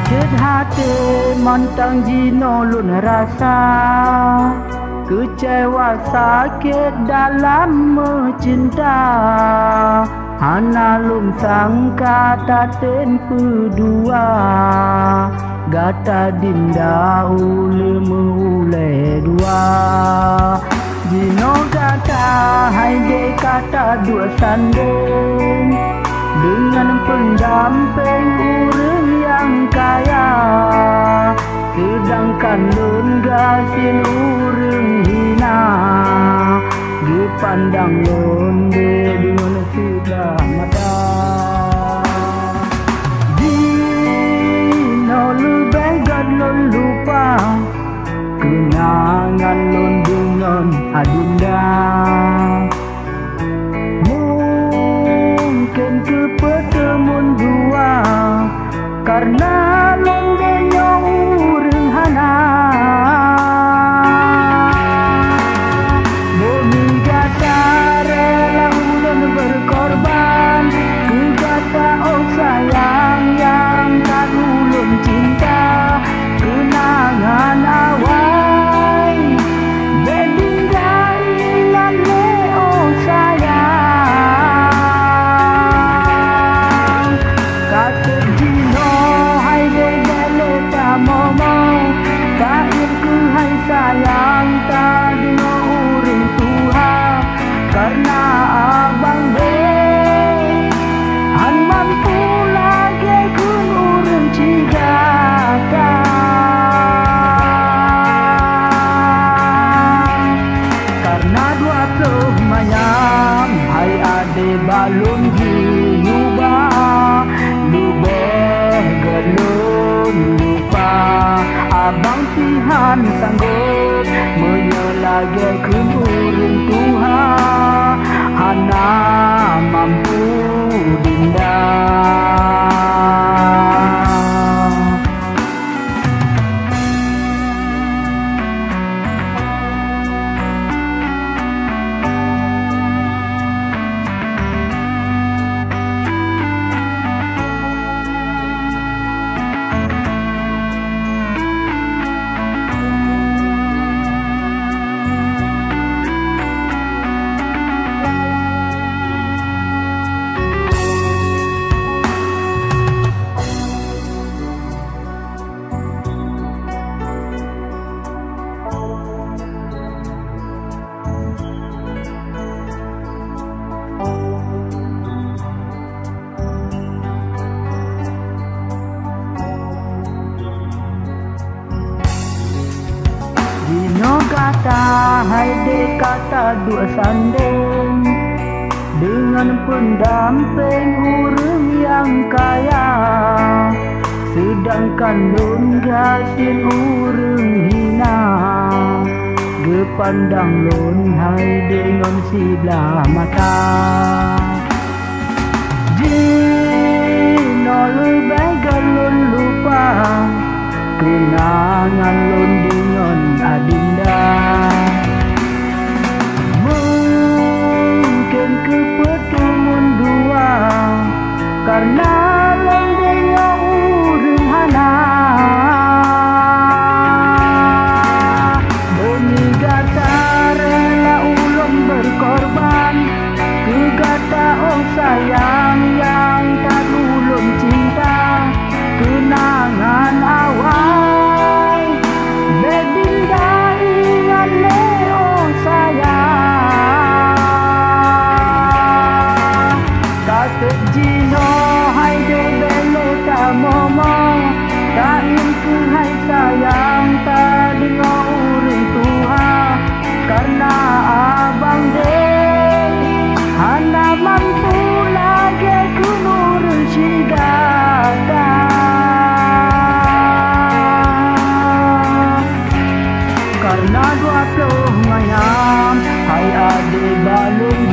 Ded hati mantang jino lun rasa, kecewa sakit dalam mencinta. Hana lum sangka taten pedua, gata dinda ule mule dua. Jino gata hai de kata dua sandung, dengan pendamping urang yang kaya. Sedangkan lun gasin urang hina, dipandang lun de dengan sebelah mata. Dino lebih gad lun lupa kenangan lun dengan adinda. Mungkin kepertemuan dua karena lun denyo urang hana. Bumi gata rela ulun berkorban, ku gata oh sayang yang kan ulun cinta. Kenangan awal bedinda ilan le oh sayang. Kasih jino hai de bele ta momo, kain ku hai sayang ta dino urang tuha. Karena abang be han mampu lagi ku urang cigata. Karena 20 mayam hai ade balun jinuba, lubah galun lupa. Abang Tuhan sanggup menyelagi kurung Tuhan, hana mampu dinda. Dino kata hai de kata dua sandung, dengan pendamping urang yang kaya. Sedangkan lun gasin urang hina, gepandang lun hai dengan sebelah mata. Dino lebih galun lupa kenangan lun dengan adinda. Mungkin kepertemuan dua karena lun denyo urang hana. Bumi gata rela ulun berkorban, ku gata oh sayang yang tak ulun cinta. Kenangan awal bedinda ingat le oh sayang. Kasih jino hai de bele ta momo, kain ku hai sayang ta dingo urang tuha. Karena abang de hana mampu lagi ku urang cigata. Karena 20 mayam hai ade balun